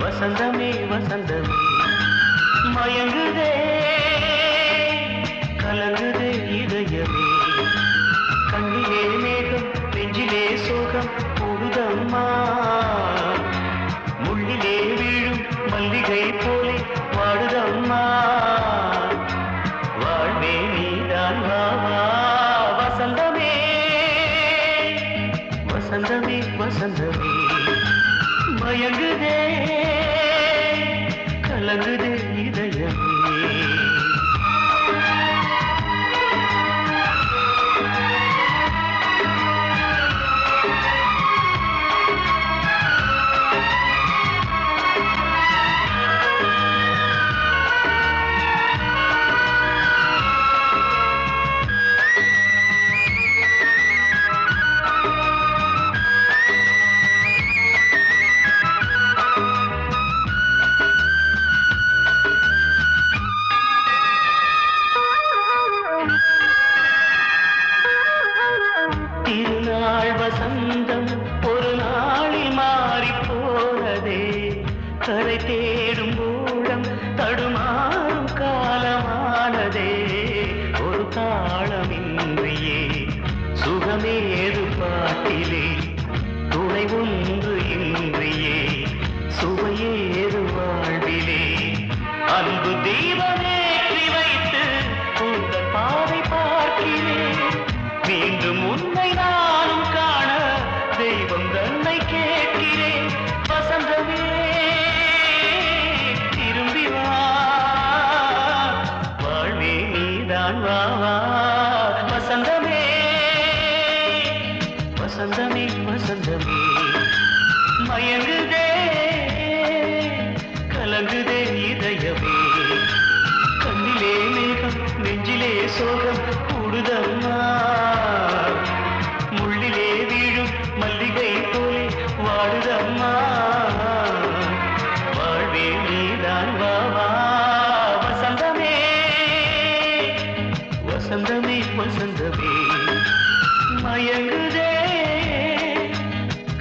வசந்தமே வசந்தமே மயங்குதே கலங்குதே இதயமே கண்ணிலே மேகம் நெஞ்சிலே சோகம் கூடுதம்மா முள்ளிலே வீழும் மல்லிகை போலே வாடுதம்மா வாழ்வே நீதான் வாவா வசந்தமே வசந்தமே வசந்தமே மயங்குதே கலங்குதே இதயமே திருநாள் வசந்தம் ஒரு நாளில் மாறி போனதே கரை தேடும் ஊழம் தடுமாறும் காலமானதே ஒரு தாளமின்றியே சுகமேது பாட்டிலே துணை ஒன்று இன்றியே சுவையேது வாழ்விலே அன்பு தீபமேற்றி வைத்து உங்கள் பாதை பார்க்கிறேன் மீண்டும் உன்னை நானும் காண தெய்வம் தன்னை கேட்கிறேன் வசந்தமே திரும்பி வா வாழ்வே நீதான் வா வசந்தமே வசந்தமே வசந்தமே மயங்குதே கலங்குதே இதயமே கண்ணிலே மேகம் நெஞ்சிலே சோகம் கூடுதம்மா முள்ளிலே வீழும் மல்லிகை போலே வாடுதம்மா வாழ்வே நீதான் வா வசந்தமே வசந்தமே வசந்தமே மயங்குதே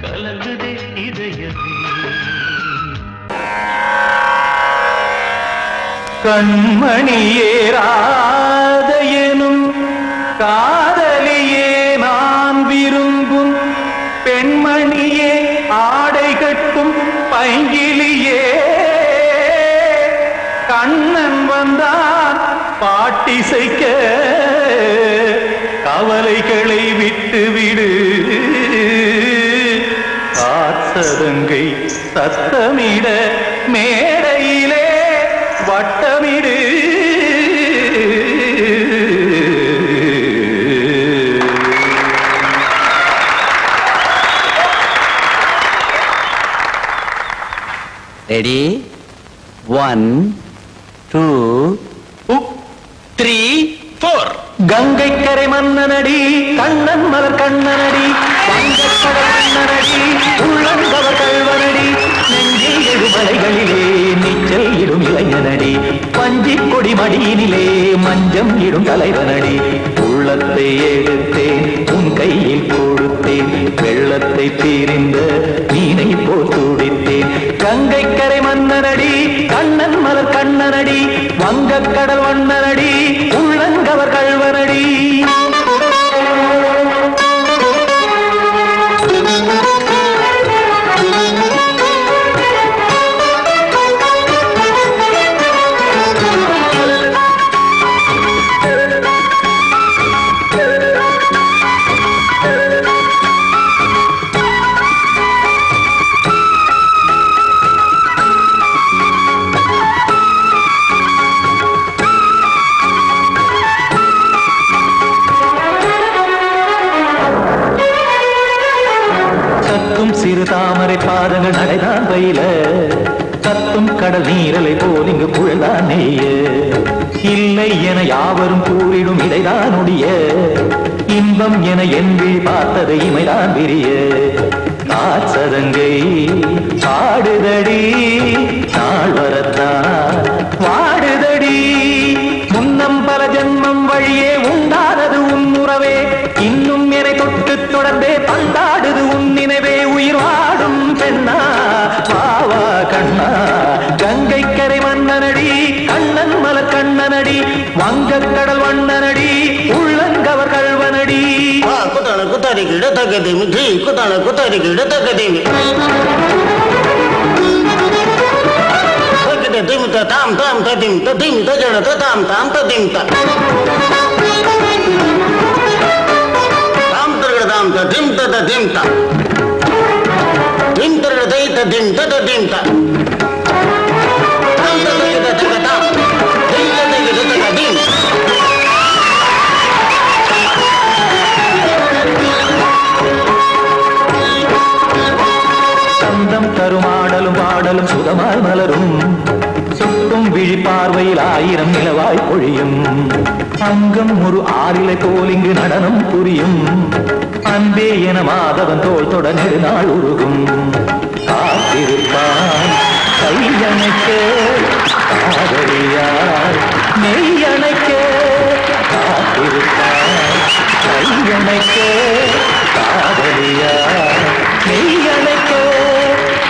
கலங்குதே இதயமே கண்மணியே ராதையனும் காதலியே நான் விரும்பும் பெண்மணியே ஆடை கட்டும் பைங்கிலியே கண்ணன் வந்தான் பாட்டிசைக்க கவலைகளை விட்டுவிடு காத்ததங்கை சத்தமிட மேடையிலே வட்டமிடு ரெடி 1 2 3 4 கங்கை கரை மன்னனடி கண்ணன் மலர் கண்ணனடி வங்கக்கடல் மன்னனடி உள்ளங்கவர் கல்வனடி நெஞ்சில் எழுமலைகளிலே நீச்சல் இடும் இளைஞனடி பஞ்சி கொடி மடியினிலே மஞ்சம் இடும் தலைவனடி உள்ளத்தை எடுத்தேன் உன் கையில் கொடுத்தேன் வெள்ளத்தை தீரிந்த மீனை போல் துடித்தேன் கங்கை கரை மன்னனடி கண்ணன் மலர் கண்ணனடி வங்கக்கடல் மன்னனடி உள்ளங்கவர் கல்வனடி கத்தும் கடல் நீரலை போல் இங்கு புழல்தான் நெய்ய இல்லை என யாவரும் கூறிடும் இடைதான் உடைய இன்பம் என என்பி பார்த்தது இமைதான் விரிய காற்சதங்கை பாடுதடி நாள் வரத்தான் வாடுதடி முன்னம் பல ஜென்மம் வழியே உண்டானது உன் உறவே இன்னும் என்னை தொட்டு தொடர்ந்தே பந்தாடுது உன் நினைவே உயிர் வாடும் பெண்ணா வாவா கண்ணா கங்கை கரை மன்னனடி கண்ணன் மலர் கண்ணனடி வங்கக் கடல் வண்ணனடி உள்ளங்கவர் கல்வனடி குத்தான குத்தாரி கிட தகதிமி ஜி குத்தான குத்தாரி கிட தகதிமி தகதி திமித தாம் தாம் ததிம் ததிம் தஜட தாம் தாம் ததிம் தாம் தர்கட தாம் ததிம் ததிம் தாம் திம் தர்கட தை ததிம் ததிம் தாம் தாம் ததிம் ததிம் தாம் திம் ததிம் ததிம் சந்தம் தருமாடலும் பாடலும் சுகமாய் மலரும் சுட்டும் விழி பார்வையில் ஆயிரம் நிலவாய் பொழியும் அங்கம் ஒரு ஆறிலை போல் இங்கு நடனம் புரியும் அன்பே என மாதவன் தோல் தொட நெடுநாள் உருகும் காத்திருப்பான் கையணைக்க காதலியார் மெய்யணைக்க காத்திருப்பான் கையணைக்க காதலியார் மெய்யணைக்க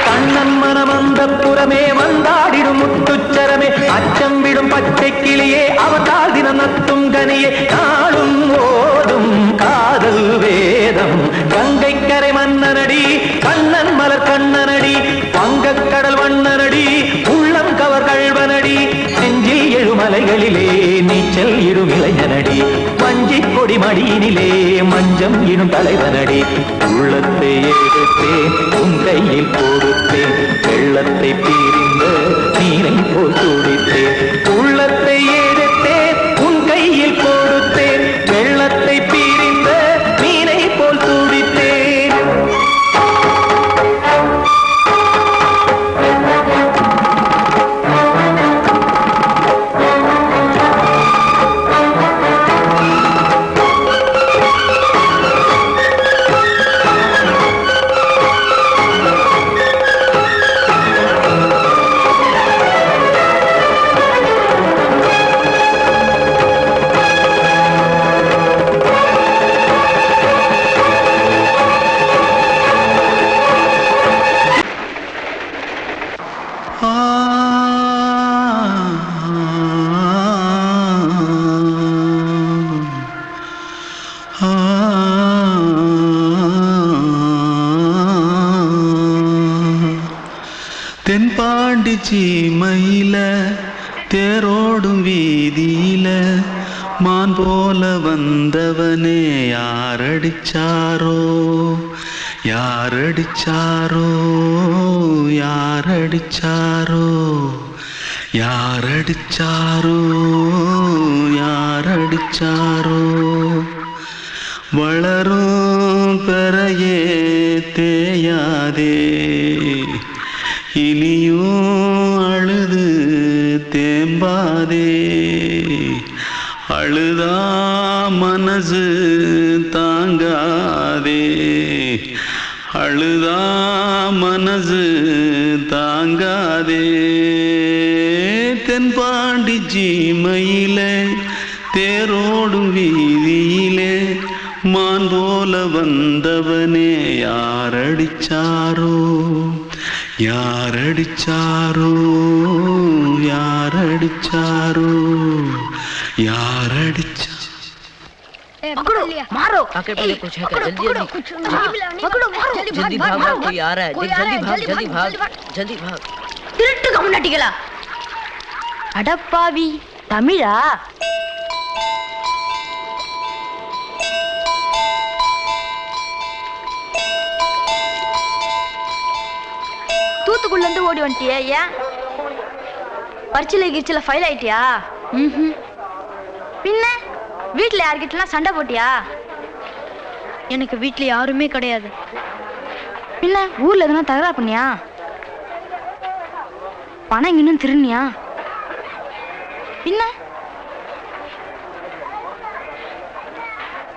கண்ணன் மனம் அந்த புறமே வந்தாடிடும் முத்துச்சரமே அச்சம் விடும் பச்சை கிளியே அவதால் தினம் நத்தும் கனியே நாளும் ஓடும் காதல் வேதம் கங்கை கரை மன்னனடி கண்ணன் மலர் கண்ணனடி வங்கக் கடல் வண்ணனடி உள்ளம் கவர் கல்வனடி நெஞ்சில் எழுமலைகளிலே நீச்சல் இடும் இளைஞனடி வஞ்சி கொடி மடியினிலே மஞ்சம் இடும் தலைவனடி உள்ளத்தை எடுத்தேன் உன் கையில் கொடுத்தேன் வெள்ளத்தை பிரிந்த நீரை போல் துடித்தேன் உள்ளத்தை எடுத்தேன் உன் கையில் கொடுத்தேன் வெள்ளத்தை பிரிந்த நீரை போல் துடித்தேன் தென்பாண்டி சீமையில தேரோடும் வீதியில மான் போல வந்தவனே யாரடிச்சாரோ யாரடிச்சாரோ யாரடிச்சாரோ யாரடிச்சாரோ யாரடிச்சாரோ வளரும் பெறையே தேயாதே இனியும் அழுது தேம்பாதே அழுதா மனசு தாங்காதே அழுதா மனசு தாங்காதே தென்பாண்டி சீமையிலே தேரோடும் வீதியிலே மான் போல வந்தவனே யாரடிச்சாரோ யாரடிச்சாரோ யாரடிச்சாரோ யாரடிச்சா पकड़ो मारो आके पहले कुछ है क्या जल्दी पकड़ो मारो जल्दी भाग कोई आ रहा है जल्दी भाग जल्दी भाग திருட்டு கம்முனட்டிகளா அடப்பாவி தமிழா தூத்துக்குள்ள இருந்து ஓடி வந்துட்டியா ஏன் பரிச்சையில கிரிச்சில ஃபைல் ஆயிட்டியா பின்ன வீட்டுல யார்கிட்டலாம் சண்டை போட்டியா எனக்கு வீட்டுல யாருமே கிடையாது பின்ன ஊர்ல எதுனா தகராறு பண்ணியா பணம் இன்னும் திருநியா பின்ன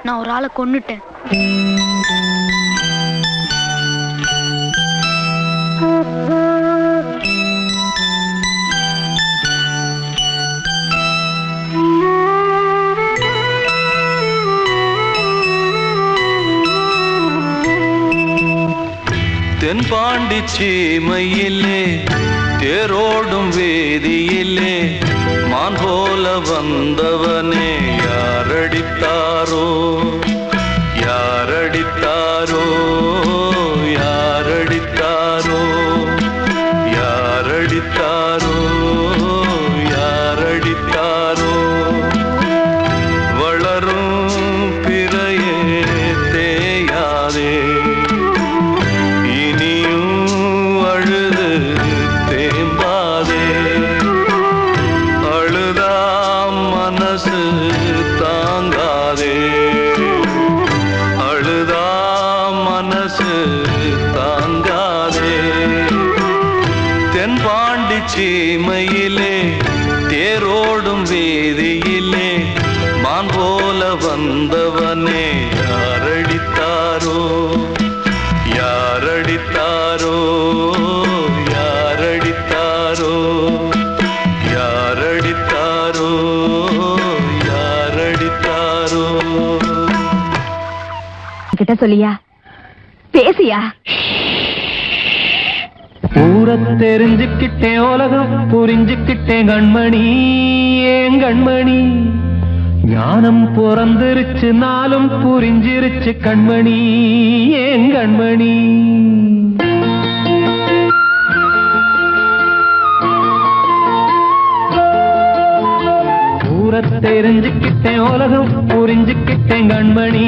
நான் ஒரு ஆளை கொன்னுட்டேன். தென்பாண்டி சீமையிலே தேரோடும் வேதியிலே மான் போல வந்தவனே யாரடித்தாரோ யாரடித்தாரோ யாரடித்தாரோ யாரடித்தாரோ யாரடித்தாரோ வளரும் பிறையே தேயாதே சீமையிலே தேரோடும் வேதியிலே மான் போல வந்தவனே யாரடித்தாரோ யாரடித்தாரோ யாரடித்தாரோ யாரடித்தாரோ யாரடித்தாரோ கிட்ட சொல்லியா பேசியா ஊரை தெரிஞ்சுக்கிட்டேன் உலகம் புரிஞ்சுக்கிட்டேன் கண்மணி ஏன் கண்மணி ஞானம் பிறந்திருச்சு நாளும் புரிஞ்சிருச்சு கண்மணி ஏன் கண்மணி ஊரை தெரிஞ்சுக்கிட்டேன் உலகம் புரிஞ்சுக்கிட்டேன் கண்மணி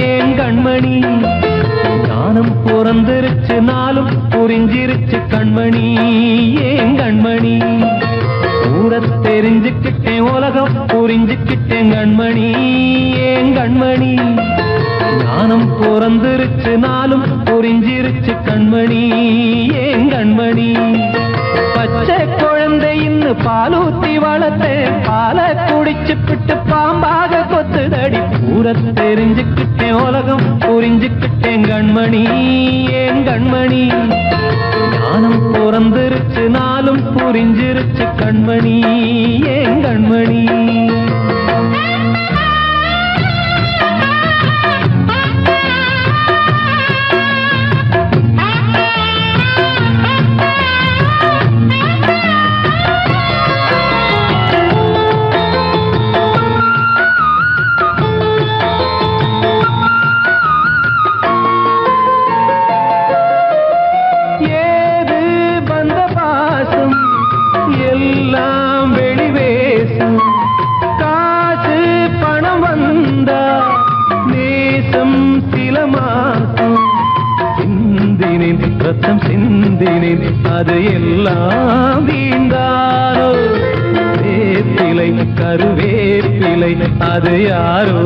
ஏன் கண்மணி ஞானம் பிறந்திருச்சு நாளும் புரிஞ்சிருச்சு கண்மணி ஏன் கண்மணி ஊரை தெரிஞ்சுக்கிட்டேன் உலகம் புரிஞ்சுக்கிட்டேன் கண்மணி ஏன் கண்மணி ஞானம் பிறந்திருச்சு நாளும் புரிஞ்சிருச்சு கண்மணி ஏன் கண்மணி பச்சை குழந்தை இன்னும் பாலூத்தி வளர்த்தேன் பாலை குடிச்சு பிட்டு பாம்பாக கொத்துதடி ஊரை தெரிஞ்சுக்கிட்டேன் உலகம் புரிஞ்சுக்கிட்டேன் கண்மணி ஏன் கண்மணி ஞானம் பிறந்திருச்சு நாளும் புரிஞ்சிருச்சு கண்மணி ஏன் கண்மணி ரத்தம் சிந்தினேன் அது எல்லாம் வீண்டானோ வேப்பிலை கருவேப்பிலை அது யாரோ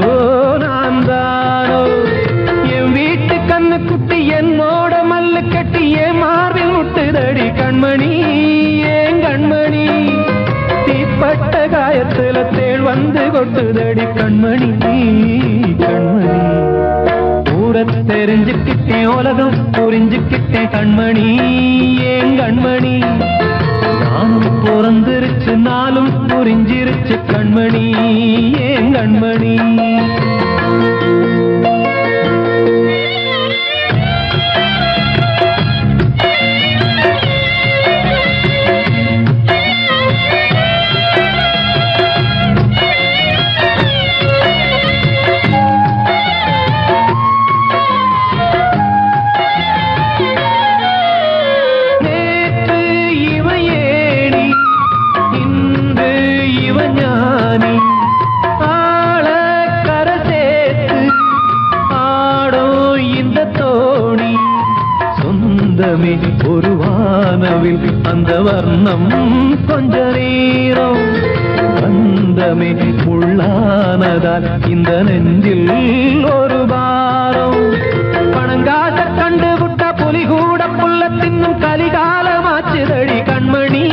நான் தானோ என் வீட்டு கண்ணு குட்டி என்னோட மல்லு கட்டி என் மார்பில் முட்டுதடி கண்மணி ஏன் கண்மணி தீப்பட்ட காயத்துல தேள் வந்து கொட்டுதடி கண்மணி கண்மணி ஊரை தெரிஞ்சுக்கிட்டேன் உலகம் புரிஞ்சுக்கிட்டேன் கண்மணி ஏன் கண்மணி ஞானம் பிறந்திருச்சு நாளும் புரிஞ்சிருச்சு கண்மணி ஏன் கண்மணி ஒரு வானவில் அந்த வர்ணம் கொஞ்ச நேரம் பந்தமே உள்ளானதால் இந்த நெஞ்சில் ஒரு பாரம் பணங்காச கண்டு விட்ட புலி கூட புல்ல தின்னும் கலிகாலமாச்சுதடி கண்மணி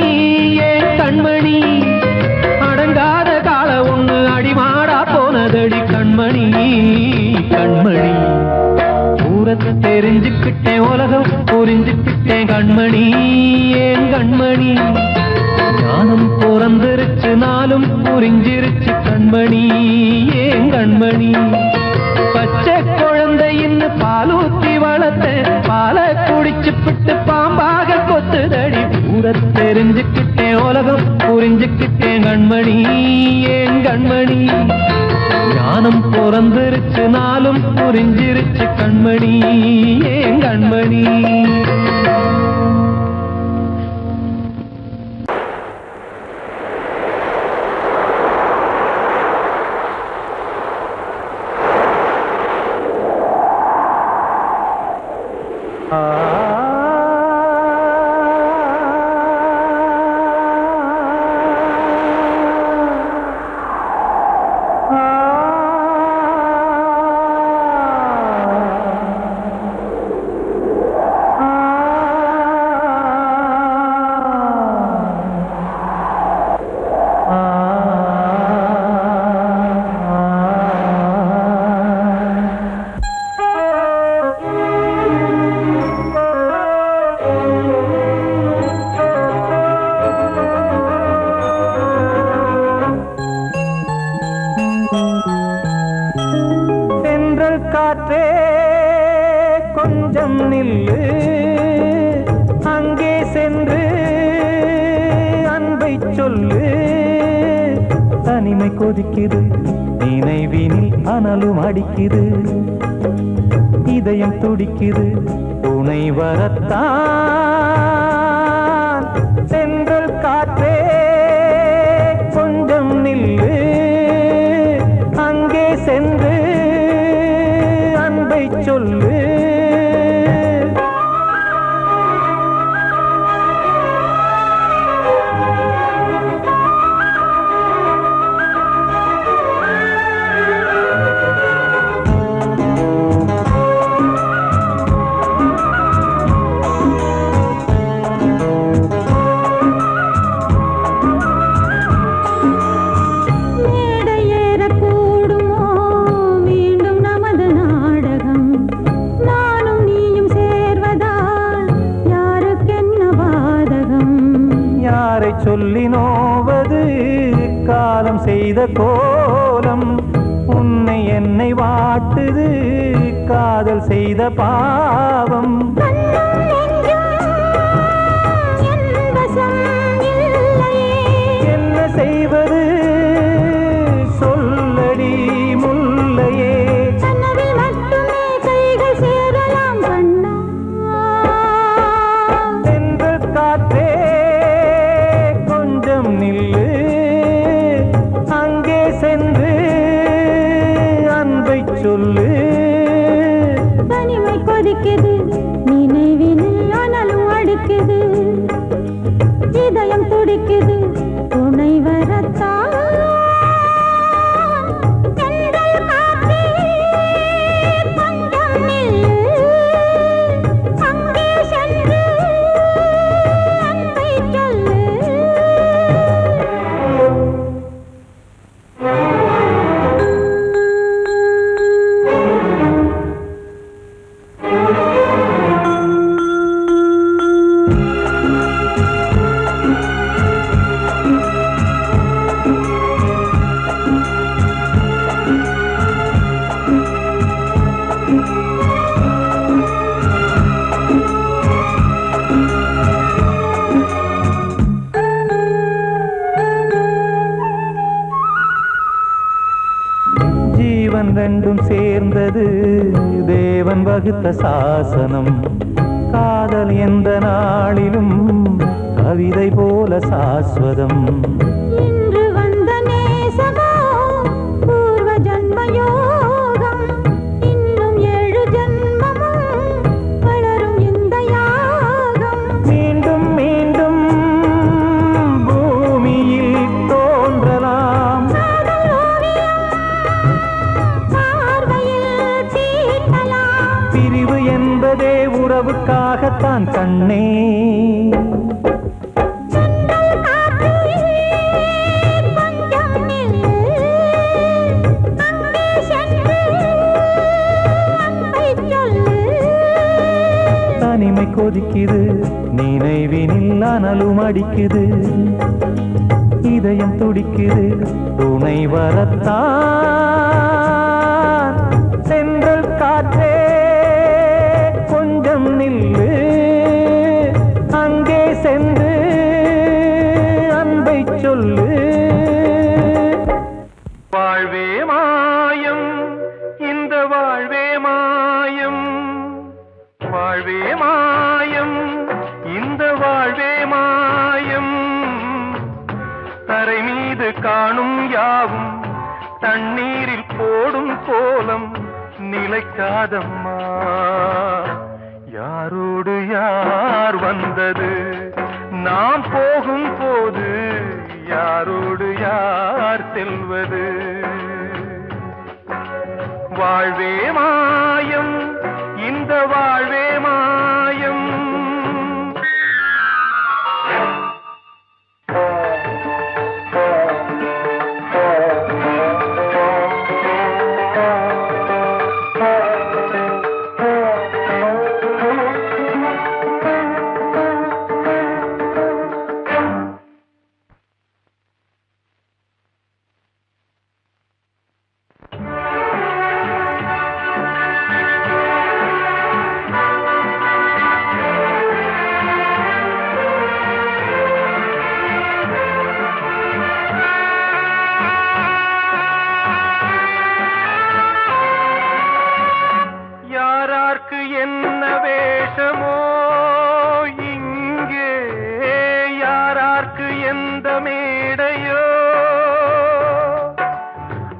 கண்மணி ஞானம் பிறந்திருச்சு நாளும் புரிஞ்சிருச்சு கண்மணி ஏன் கண்மணி பச்சை குழந்தையின்னு பாலூத்தி வளர்த்த பாலை குடிச்சு பிட்டு பாம்பாக கொத்துதடி ஊர தெரிஞ்சுக்கிட்டேன் உலகம் புரிஞ்சுக்கிட்டேன் கண்மணி ஏன் கண்மணி ஞானம் பிறந்திருச்சு நாளும் புரிஞ்சிருச்சு கண்மணி ஏன் கண்மணி காற்றே கொஞ்சம் நில்லு அங்கே சென்று அன்பை சொல்லு தனிமை கொதிக்குது நினைவினில் அனலும் அடிக்குது இதயம் துடிக்குது துணை வரத்தான் சென்றல் காற்றே கொஞ்சம் நில்லு அங்கே சென்று அன்பை சொல்லு சொல்லி நோவது காலம் செய்த கோலம் உன்னை என்னை வாட்டுது காதல் செய்த பாவம் என்ன செய்வது சொல்லடி முல்லையே சென்றல் காற்றே நில்லு அங்கே சென்று அன்பை சொல்லு தனிமை கொதிக்குது நினைவினில் அனலும் அடிக்குது இதயம் துடிக்குது துணை வரத்தான் ரெண்டும் சேர்ந்தது தேவன் வகுத்த சாசனம் காதல் எந்த நாளிலும் கவிதை போல சாஸ்வதம் இன்று வந்த நேசமோ பூர்வ ஜன்மயோகம் இன்னும் 7 ஜன்மமும் வளரும் இந்த யாகம் மீண்டும் மீண்டும் பூமியில் தோன்றலாம் பிரிவு என்பதே உறவுக்காகத்தான் கண்ணே தனிமை கொதிக்குது, நினைவினில் அனலும் அடிக்குது, இதயம் துடிக்குது துணை வரத்தான். சென்றல் காற்றே கொஞ்சம் நில்லு, அங்கே சென்று அன்பை சொல்லு. வாழ்வே மாயம், இந்த வாழ்வே மாயம், வாழ்வே மாயம், இந்த வாழ்வே மாயம். தரை மீது காணும் யாவும் தண்ணீரில் போடும் கோலம் நிலைக்காதம்மா. யாரோடு யார் வந்தது நாம் போகும் போது, யாரோடு யார் செல்வது. வாழ்வே மாயம், இந்த வாழ்வே மாயம். என்ன வேஷமோ இங்கே, யாரார்க்கு எந்த மேடையோ,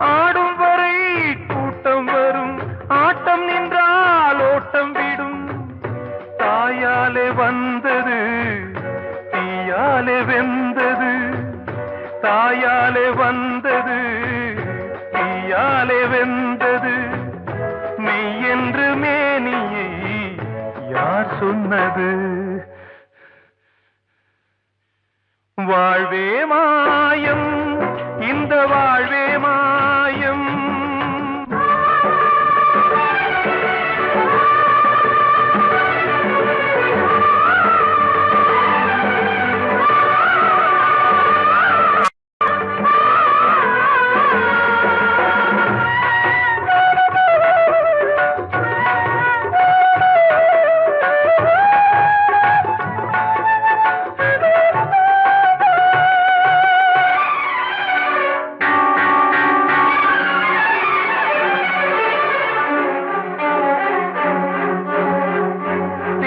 ஆடும் வரை கூட்டம் வரும், ஆட்டம் நின்றால் ஓட்டம் விடும். தாயாலே வந்தது தீயாலே வெந்தது, தாயாலே வந்தது தீயாலே வெந்தது. மெய் என்று மேனியை யார் சொன்னது. வாழ்வே மாயம், இந்த வாழ்வே மாயம்.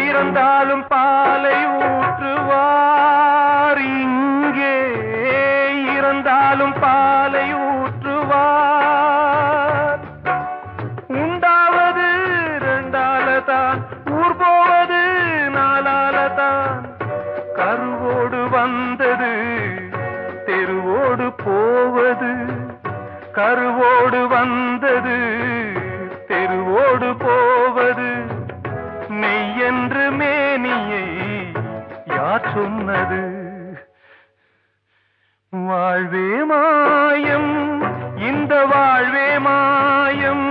இறந்தாலும் பாலை ஊற்றுவார் இங்கே, இறந்தாலும் பாலை ஊற்றுவார். உண்டாவது ரெண்டாலதான், ஊர் போவது நாலாலதான். கருவோடு வந்தது தெருவோடு போவது, கருவோடு வந்தது தெருவோடு போவது. மெய் என்று மேனியை யார் சொன்னது. வாழ்வே மாயம், இந்த வாழ்வே மாயம்.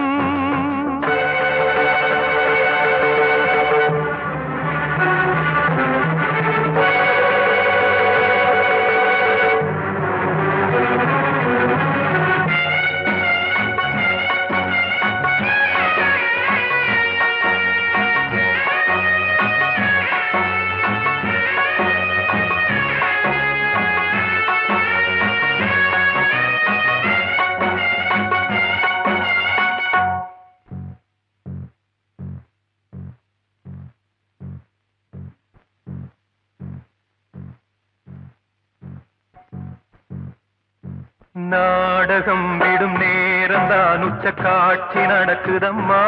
நாடகம் விடும் நேரம்தான் உச்ச காட்சி நடக்குதம்மா.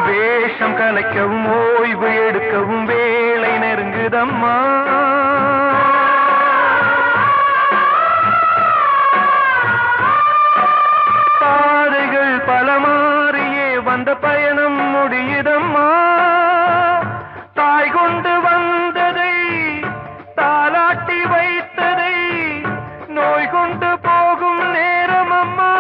வேஷம் கலைக்கவும் ஓய்வு எடுக்கவும் வேளை நெருங்குதம்மா. பாதைகள் பல மாறியே வந்த பயணம் முடியுதம்மா. தாய் கொண்டு வந்ததை தாலாட்டி வைத்ததை நோய் கொண்டு போகும் நேரம் அம்மா.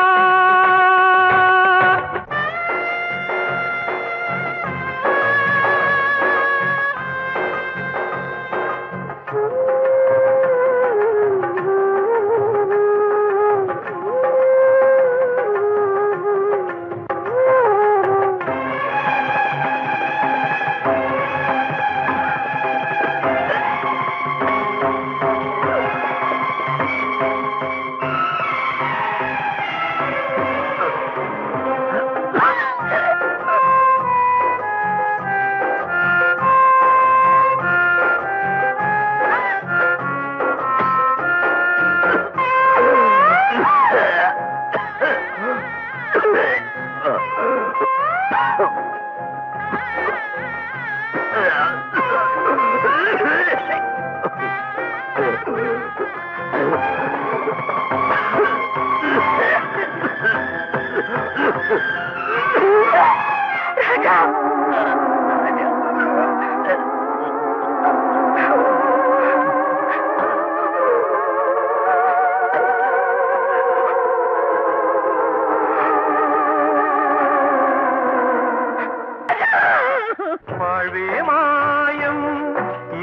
வாழ்வே மாயம்,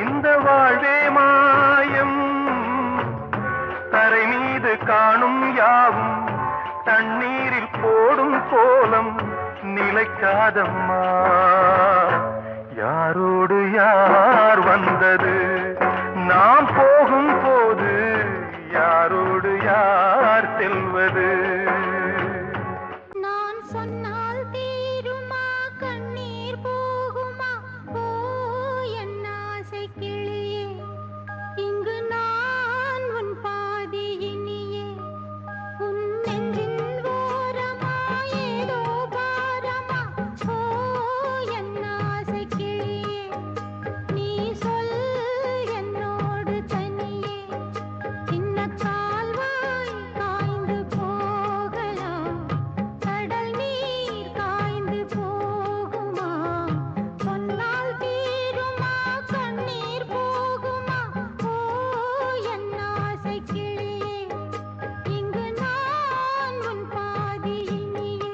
இந்த வாழ்வே மாயம், தரை மீது காணும் யாவும் தண்ணீரில் போடும் கோலம் நிலைக்காதம்மா. யாரோடு யார் வந்தது, நாம் போகும் போது யாரோடு யார் செல்வது? நான் சொன்னால் தீருமா, கண்ணீர் போகுமா? ஓ என் ஆசை கிளியே, இங்கு நான் உன் பாதி இனியே. உன் நெஞ்சின் ஓரமா ஏதோ பாரமா? ஓ என் ஆசை கிளியே, நீ சொல் என்னோடு தனியே. சின்ன கால்வாய் காய்ந்து போகலாம், கடல் நீர் காய்ந்து போகுமா? சொன்னால் தீருமா, கண்ணீர் போகுமா? ஓ என் ஆசை கிளியே, இங்கு நான் உன் பாதி இனியே.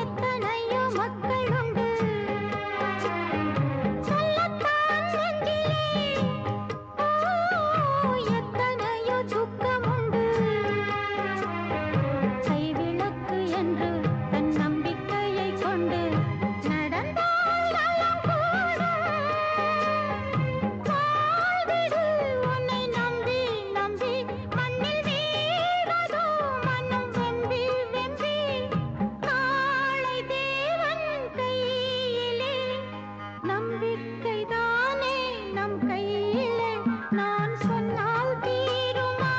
எத்தனையோ மக்கள் உண்டு, சொல்லத்தான் நெஞ்சிலே. எத்தனையோ துக்கம் உண்டு, கைவிளக்கு என்று தன் நம்பிக்கையை கொண்டு நடந்தால் நலம் கூடும். வாழ்விடு உன்னை நம்பி நம்பி மண்ணில் வீழ்வதோ மனம் வெம்பி வெம்பி. நாளை தேவன் கையிலே, நம்பிக்கைதானே நம் கையிலே. நான் சொன்னால் தீருமா,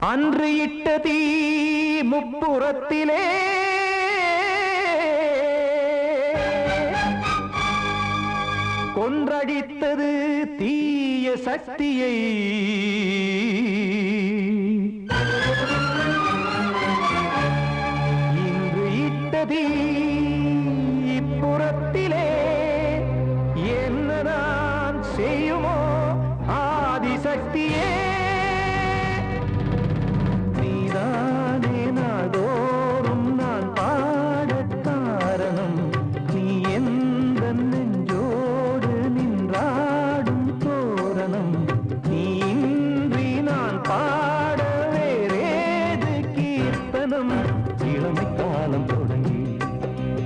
அன்று இட்ட தீ முப்புறத்திலே கொன்றடித்தது தீய சக்தியை. இன்று இட்ட தீ இப்புறத்திலே என்ன நான் செய்யுமோ ஆதிசக்தியே. நீதானே நாள்தோறும் நான் பாடக் காரணம். நீ எந்த நெஞ்சோடு நின்றாடும் தோரணம். நீ இன்றி நான் பாட வேறேது கீர்த்தனம். இளமை காலம் தொடங்கி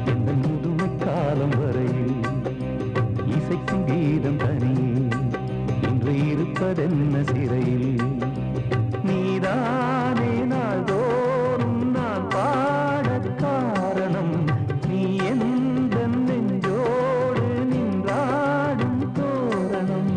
எந்த முதுமை காலம் வரையில் இசைக்கும் கீதம் தனியே இன்று இருப்பதென்ன சிறையில். நீதானே நாள்தோறும் நான் பாடக் காரணம். நீ எந்த நெஞ்சோடு நின்றாடும் தோரணம்.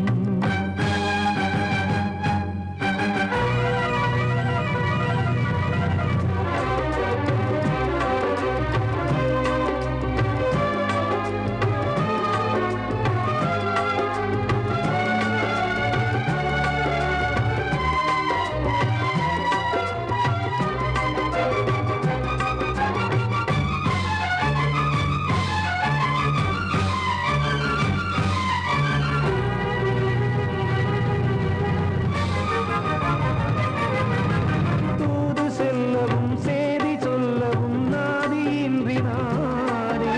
தூது செல்லவும் சேதி சொல்லவும் நாதியின்றி நானே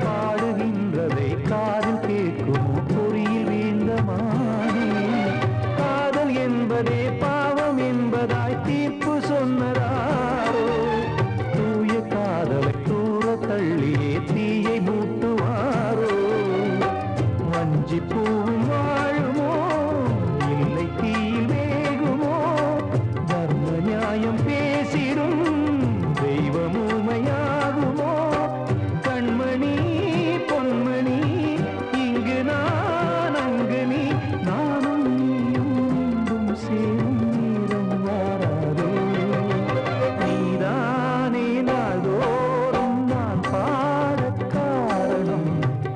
பாடுகின்றதை காதில் கேட்குமோ பொறியில் வீழ்ந்த மானே. காதல் என்பதே பாவம் என்பதாய் தீர்ப்பு சொன்னதாரோ. தூய காதலை தூர தள்ளியே தீயை மூட்டுவாரோ. வஞ்சி பூவும் வாழுமோ இல்லை தீயில் வேகுமோ. தர்ம நியாயம் பேசிடும் தெய்வம் ஊமையாகுமோ. கண்மணி பொன்மணி இங்கு நான் அங்கு நீ நானும் நீயும் மீண்டும் சேரும் நேரம் வாராதோ. நீதானே நாள்தோறும் நான் பாடக் காரணம்.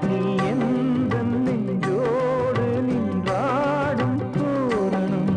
நீ எந்த நெஞ்சோடு நின்றாடும் தோரணம்.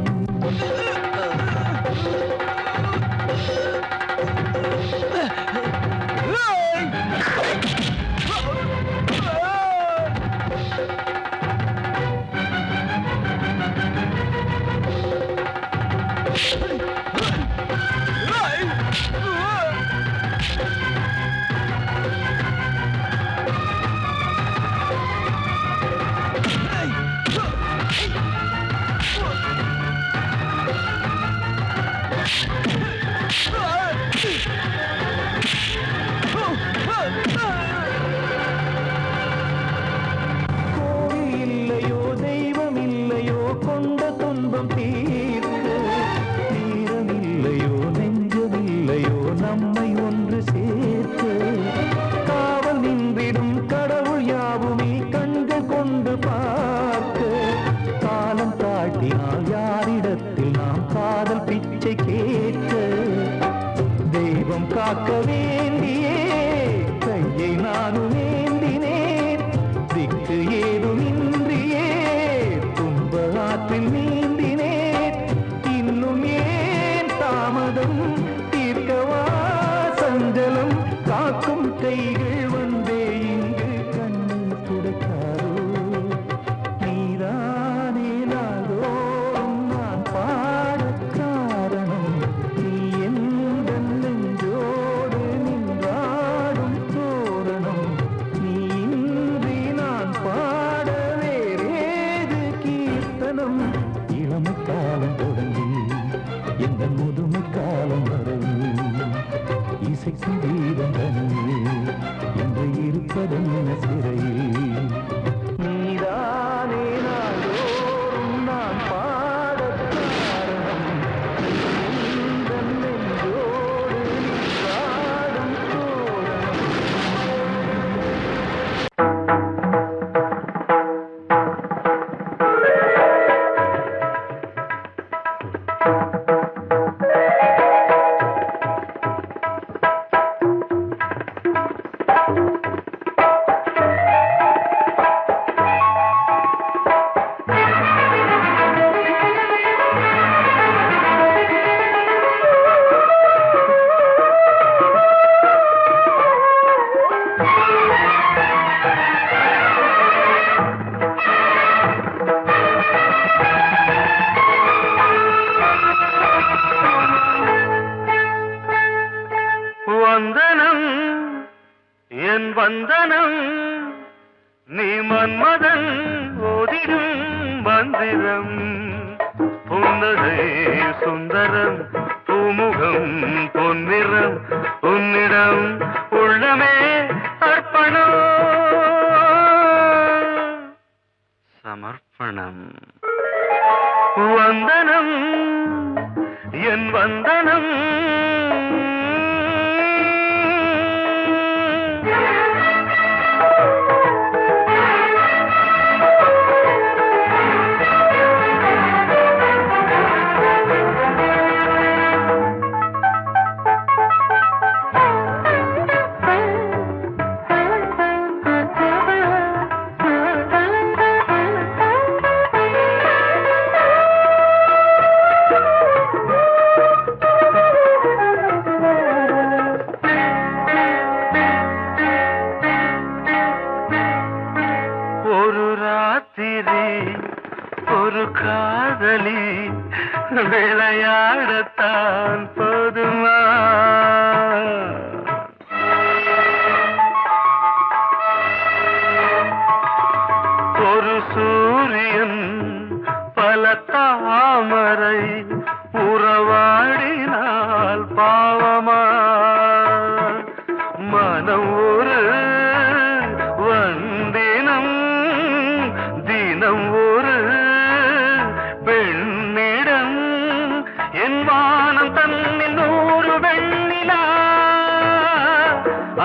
கோவில் இல்லையோ தெய்வம் இல்லையோ கொண்ட துன்பம் தீர்க்க. நேரமில்லையோ நெஞ்சமில்லையோ நம்மை ஒன்று சேர்க்க. காவல் நின்றிடும் கடவுள் யாவுமே கண்கள் கொண்டு பார்க்க. காலம் தாட்டினால் யாரிடத்தில் நாம் காதல் பிச்சை கேட்க. தெய்வம் காக்க வேண்டியே கையை நானும் ஏந்தினேன். திக்கு ஏதுமின்றியே துன்ப ஆற்றில் நீந்தினேன். இன்னும் ஏன் தாமதம் தீர்க்கவா சஞ்சலம். காக்கும் கைகள் வந்தே இங்கு கண்ணில் துடைக்காரோ. நீதானே நாள்தோறும் நான் பாடக் காரணம். நீ எந்த நெஞ்சோடு நின்றாடும் தோரணம். நீ இன்றி நான் பாட வேறேது கீர்த்தனம். இளமை காலம் தொடங்கி எந்த முதுமை காலம் வரையில் இசைக்கும் கீதம் தனியே என்று இருப்பதென்ன சிறையில். நீதானே நாள்தோறும் நான் பாடக் காரணம். எந்த நெஞ்சோடு நின்றாடும் தோரணம். வந்தனம் என் வந்தனம் நீ மன்மதன் ஓதிடும் மந்திரம் புன்னகை சுந்தரம் பூமுகம் பொன்னிறம் உன்னிடம் உள்ளமே அர்ப்பணம் சமர்ப்பணம் வந்தனம் என் வந்தனம் ஒரு காதலி விளையாடத்தான் போதுமா ஒரு சூரியன் பல தாமரை உறவாடினால் பாவமா மனம் ஒரு வந்தினம் தினம் ஒரு பெண்ணிடம் என் வானம் தன்னில் 100 வெண்ணிலா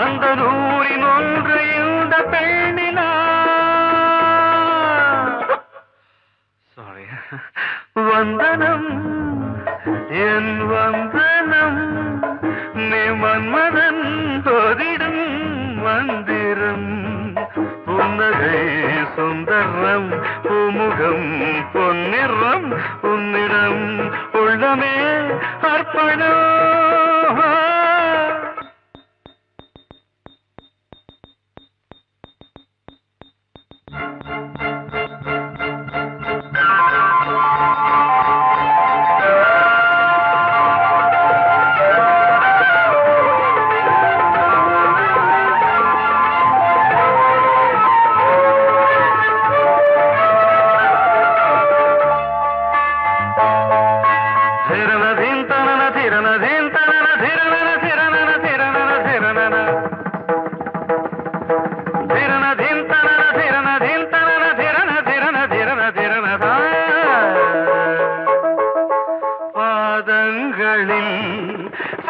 அந்த 100இன் ஒன்று இந்த பெண்ணிலா சாரி வந்தனம் என் வந்தனம் நீ மன்மதன் ஓதிடும் மந்திரம் புன்னகை சுந்தரம் பூமுகம் பொன்னிறம் உன்னிடம் உள்ளமே அர்ப்பணம்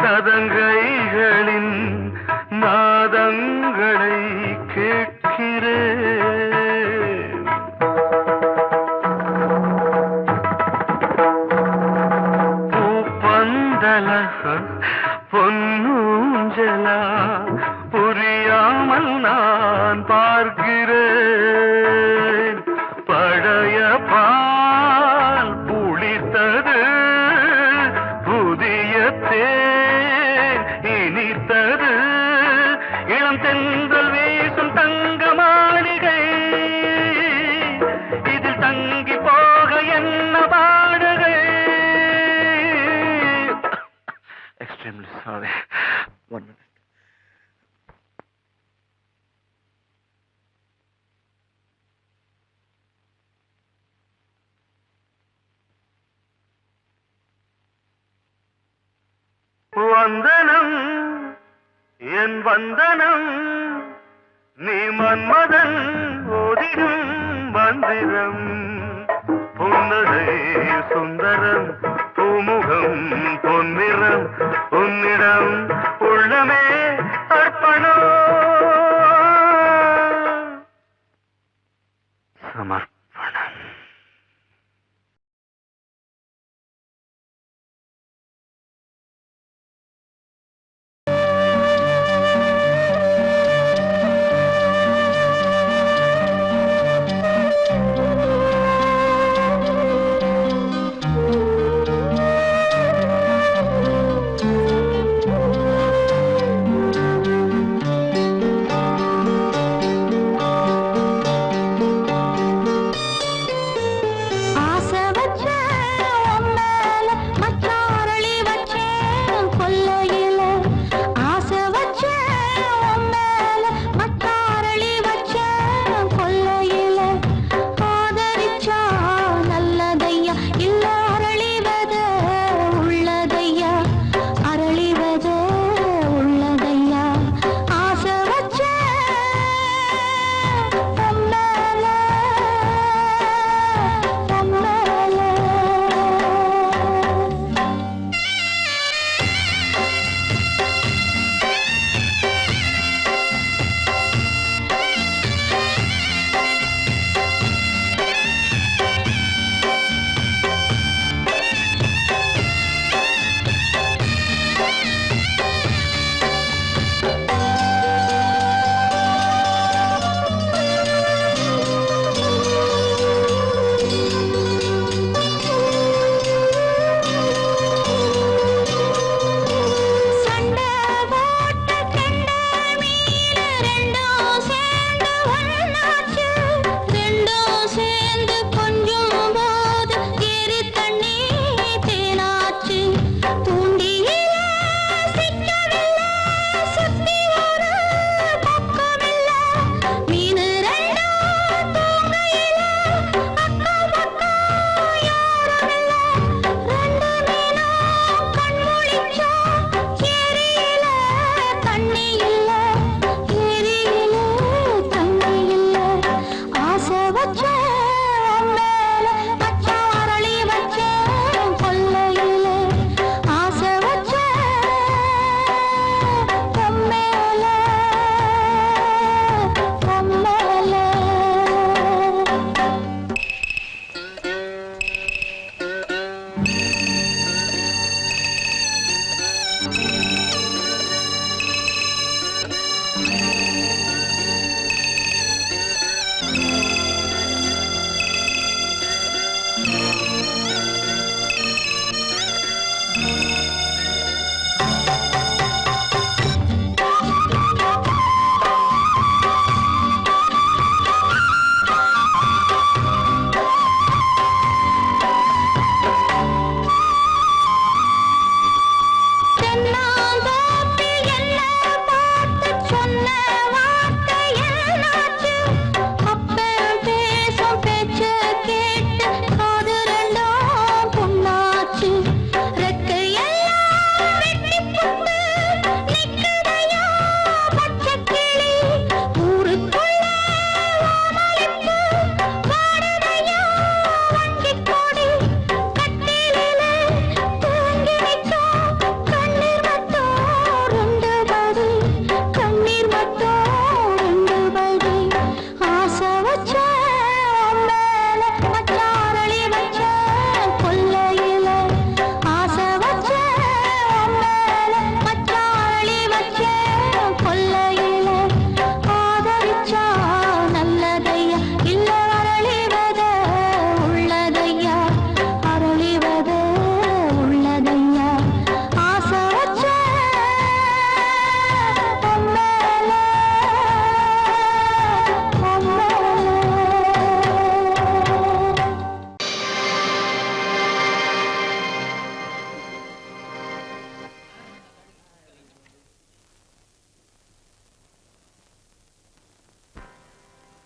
சதங்கைகளின் நாதங்களை கேட்கிறேன் பூப்பந்தல பொன்னூஞ்சலா புரியாமல் நான் பார்க்கிறேன் பழைய பால் புளித்தது புதிய தேன் இனித்தது இளம் தென்றல் வீசும் தங்க மாளிகை இதில் தங்கி போக என்ன பாடுகை எக்ஸ்ட்ரீம்லி சாரி 1 minute வந்தனம் என் வந்தனம் நீ மன்மதன் ஓதிடும் மந்திரம் புன்னகை சுந்தரம் பூமுகம் பொன்னிறம் உன்னிடம் உள்ளமே அர்ப்பணம் சமர்ப்பணம்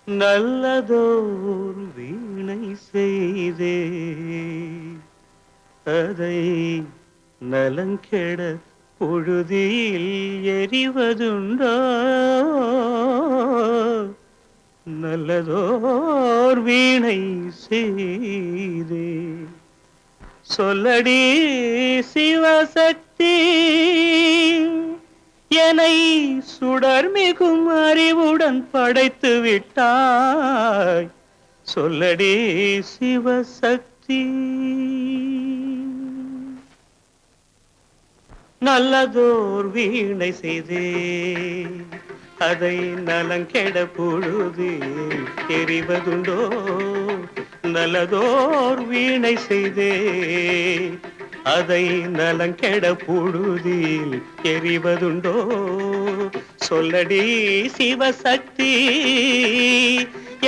நல்லதோர் வீணை செய்தே அதை நலங்கெட பொழுதில் எறிவதுண்டோ நல்லதோர் வீணை செய்தே சொல்லடி சிவசக்தி என்னை சுடர் மிகும் அறிவுடன் படைத்து விட்டாய் சொல்லடி சிவசக்தி நல்லதோர் வீணை செய்தே அதை நலங்கெட பொழுது தெரிவதுண்டோ நல்லதோர் வீணை செய்தே அதை நலங்கெட பொழுதில் எறிவதுண்டோ சொல்லடி சிவசக்தி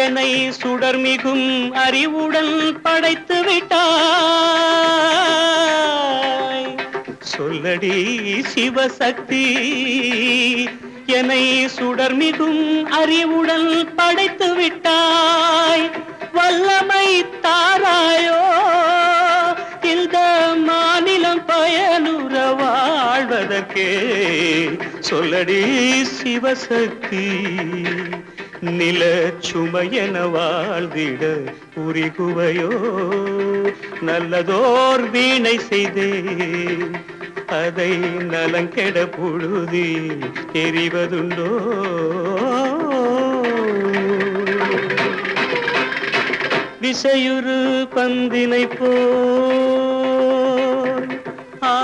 என்னை சுடர் மிகும் அறிவுடன் படைத்து விட்டாய் சொல்லடி சிவசக்தி என்னை சுடர் மிகும் அறிவுடன் படைத்து விட்டாய் வல்லமை தாராயோ இந்த மாநிலம் பயனுற வாழ்வதற்கே சொல்லடி சிவசக்தி நில சுமையென வாழ்ந்திட புரிகுவையோ நல்லதோர் வீணை செய்தே அதை நலங்கெட பொழுதில் தெரிவதுண்டோ விசையுறு பந்தினை போல் ஆ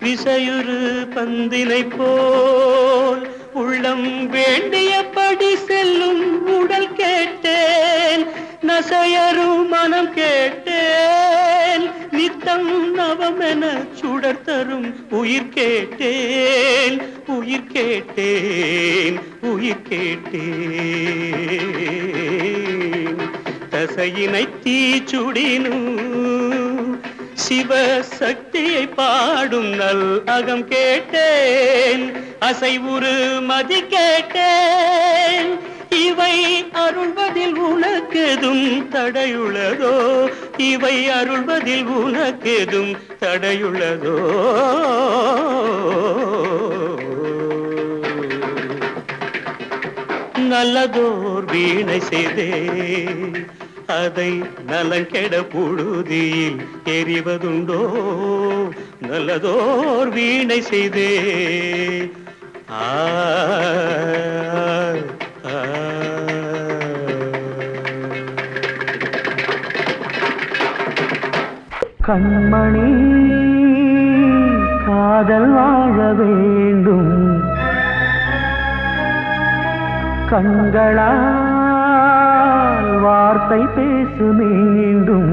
விசையுறு பந்தினை போல் உள்ளம் வேண்டியபடி செல்லும் உடல் கேட்டேன் நசையரு மனம் கேட்டேன் நித்தம் நவமென சுடர் தரும் உயிர் கேட்டேன் உயிர் கேட்டேன் உயிர் கேட்டேன் தசையினை தீச்சுடினும் சிவசக்தியை பாடும் நல் அகம் கேட்டேன் அசைவுறு மதி கேட்டேன் இவை அருள்வதில் உனக்கெதும் தடையுள்ளதோ இவை அருள்வதில் உனக்கெதும் தடையுள்ளதோ நல்லதோர் வீணை செய்தே அதை நலங்கெட பொழுதில் எறிவதுண்டோ நல்லதோர் வீணை செய்தே ஆ கண்மணி காதல் வாழ வேண்டும் கண்களால் வார்த்தை பேசு மீண்டும்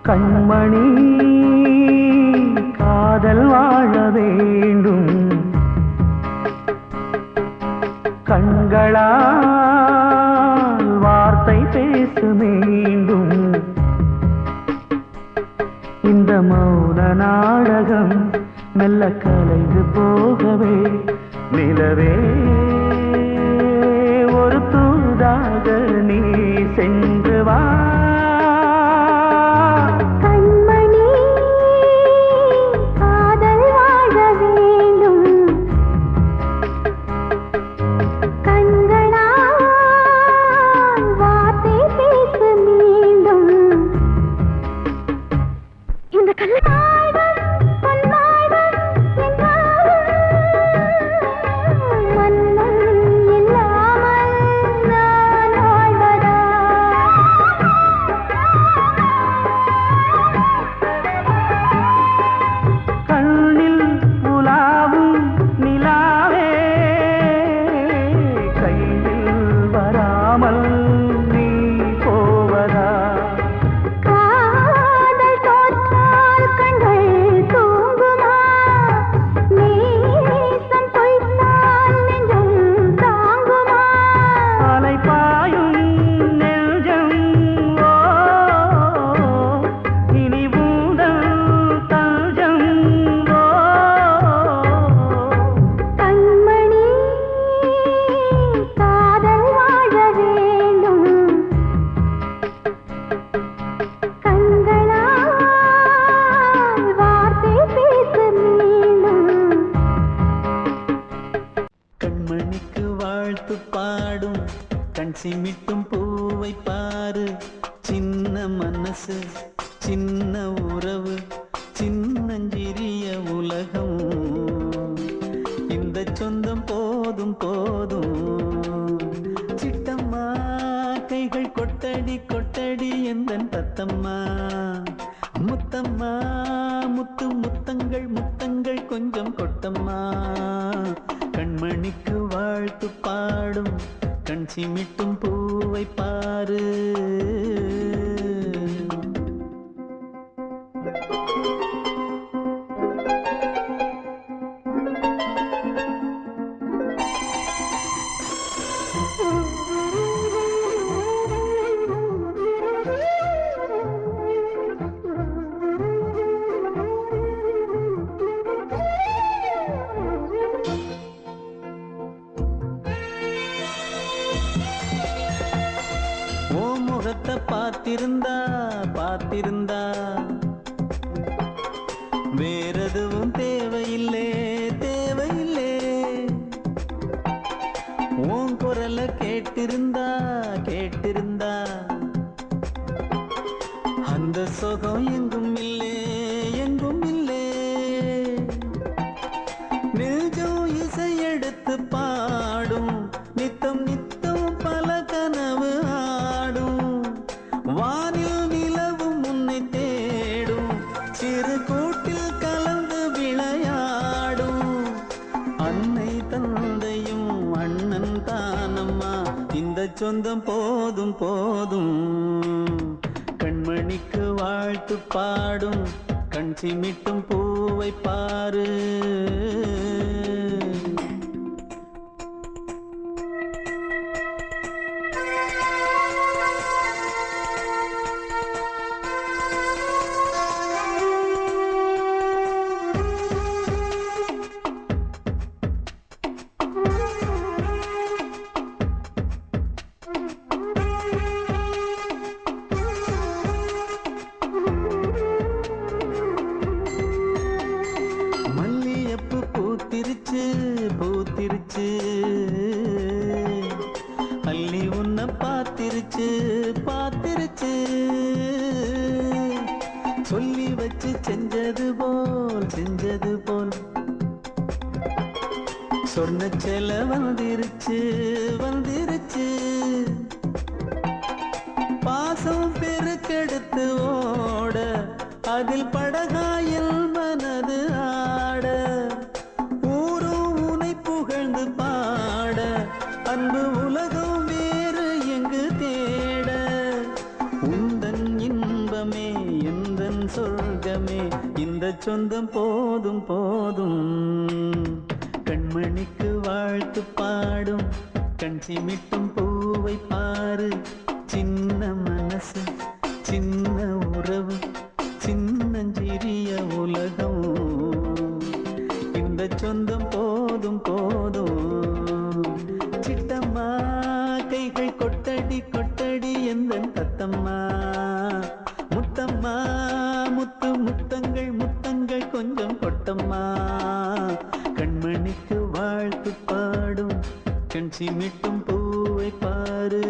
கண்மணி காதல் வாழ வேண்டும் கண்களால் வார்த்தை பேசு மீண்டும் இந்த மௌன நாடகம் மெல்ல கலைந்து போகவே நிலவே ஒரு தூதாக நீ சென்று வா மன்னன் இல்லாமல் நான் வாழ்வதா கண் சிமிட்டும் பூவை பாரு, சின்ன மனசு சின்ன உறவு சின்னஞ்சிறிய உலகம். இந்த சொந்தம் போதும் போதும். சிட்டம்மா கைகள் கொட்டடி கொட்டடி எந்தன் தத்தம்மா. முத்தம்மா முத்து முத்தங்கள் முத்தங்கள் கொஞ்சம் கொட்டம்மா. கண்மணிக்கு வாழ்த்து பாடும் கண் சிமிட்டும் பூவை பாரு. பார்த்திருந்தா பார்த்திருந்தா வேறெதுவும் தேவையில்லை தேவையில்லை. உன் குரல கேட்டிருந்தா கேட்டிருந்தா அந்த சுகம் எங்கும் இல்லை எங்கும் இல்லை. நெஞ்சம் இசை எடுத்து பாடும் நித்தம் நித்தம் பல கனவு ஆடும். வானில் நிலவும் உன்னை தேடும் சிறு கூட்டில் கலந்து விளையாடும். அன்னை தந்தையும் அண்ணன் தானம்மா, இந்த சொந்தம் போதும் போதும். கண்மணிக்கு வாழ்த்து பாடும் கண் சிமிட்டும் பூவை பாரு. பூத்திருச்சு பூத்திருச்சு அள்ளி உன்னை பார்த்திருச்சு பார்த்திருச்சு. சொல்லி வச்சு செஞ்சது போல் சொன்ன செல வந்துருச்சு வந்துருச்சு. பாசம் பெருக்கெடுத்து ஓட அதில் படகாயில் மனது ஆட. ஊரும் உனை புகழ்ந்து பாட அன்பு உலகம் வேறு எங்கு தேட. உந்தன் இன்பமே எந்தன் சொர்க்கமே, இந்த சொந்தம் போதும் போதும். கண்மணிக்கு வாழ்த்து பாடும் கண் சிமிட்டும் பூவை பாரு. சின்ன மனசு சின்ன உறவு சின்னஞ்சிறிய உலகம். இந்த சொந்தம் போதும் போதும். சிட்டம்மா கைகள் கொட்டடி கொட்டடி எந்தன் தத்தம்மா. முத்தம்மா முத்து முத்தங்கள் முத்தங்கள் கொஞ்சம் கொட்டம்மா. கண்மணிக்கு வாழ்த்து பாடும் கண் சிமிட்டும் பூவை பாரு.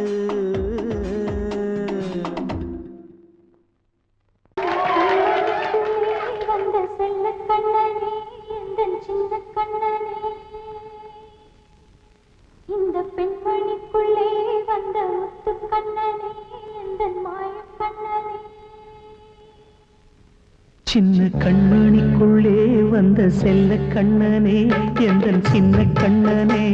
வந்த செல்ல கண்ணனே எந்தன் சின்ன கண்ணனே, இந்த பெண்மணிக்குள்ளே வந்த முத்து கண்ணனே எந்தன் மாய கண்ணனே. சின்ன கண்மணிக்குள்ளே வந்த செல்ல கண்ணனே எந்தன் சின்ன கண்ணனே.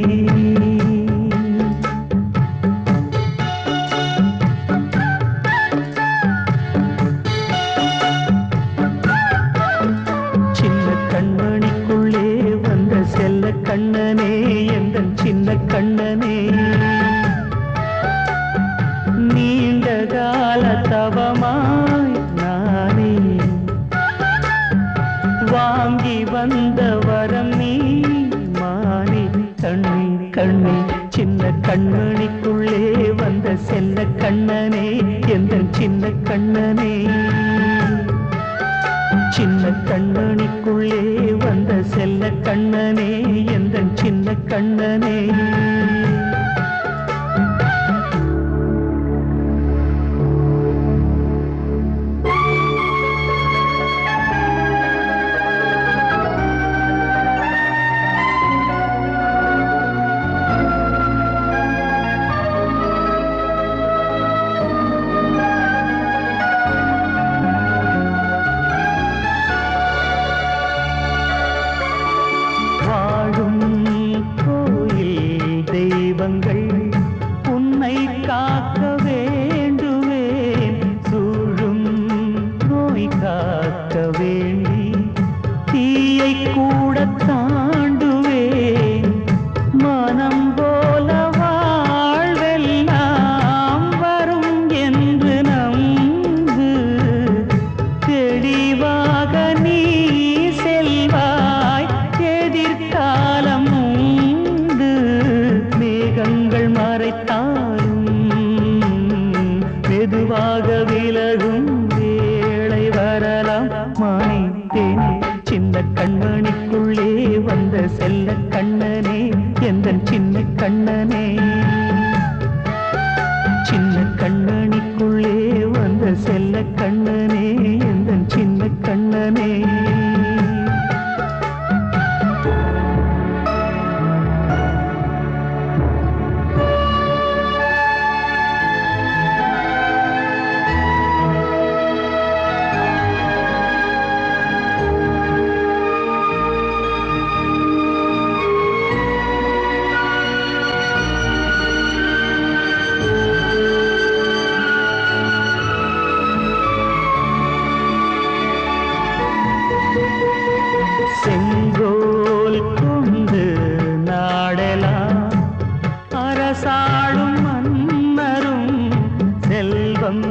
சின்ன கண்மணிக்குள்ளே வந்த செல்ல கண்ணனே எந்தன் சின்ன கண்ணனே. நீண்ட கால தவமாய் நானே வாங்கி வந்த வரம் நீ மானே. கண்ணே கண்ணே சின்ன கண்மணிக்குள்ளே வந்த செல்ல கண்ணனே எந்தன் சின்ன கண்ணனே. சின்ன கண்மணிக்குள்ளே வந்த செல்ல கண்ணனே எந்தன் சின்ன கண்ணனே. மெதுவாக விலகும் வேளை வரலாம் மானே தேனே சின்ன கண்மணிக்குள்ளே வந்த செல்ல கண்ணனே எந்தன் சின்ன கண்ணனே சின்ன கண்ணனிக்குள்ளே வந்த செல்ல கண்ணனே எந்தன் சின்ன கண்ணனே செங்கோல் கொண்டு நாடலாம் அரசாளும் மன்னரும் செல்வம்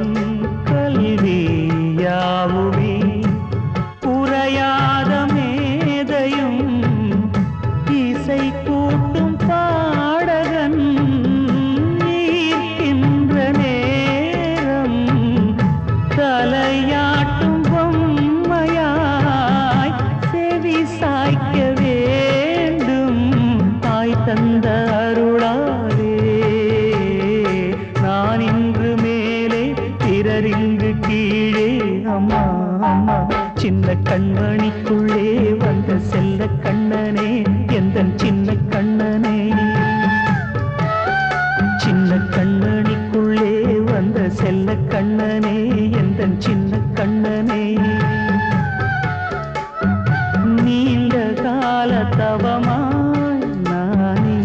கல்வியாவுமே உரையாத மேதையும் இசை கூட்டும் பாடகன் ஈர்க்கின்ற நேரம் தலையாட்டும் பொம்மையாய் செவி சாய்க்க வேண்டும் தாய் தந்த அருளாலே நான் இன்று மேலே பிறரிங்கு கீழே அம்மா அம்மா சின்ன கண்மணிக்குள்ளே வந்த செல்ல கண்ணனே எந்தன் சின்ன கண்ணனே சின்ன கண்ணனிக்குள்ளே வந்த செல்ல கண்ணனே எந்தன் சின்ன கண்ணனே நீண்ட கால தவமாய் நானே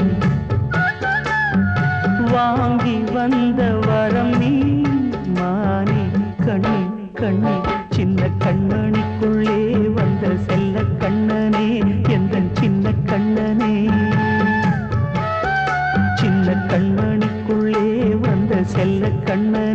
வாங்கி வந்த வரம் நீ மானே கண்ணே கண்ணே சின்ன கண்ணனிக்குள்ளே வந்த செல்ல கண்ணனே எந்தன் சின்ன கண்ணனே சின்ன கண்ணனிக்குள்ளே வந்த செல்ல கண்ணனே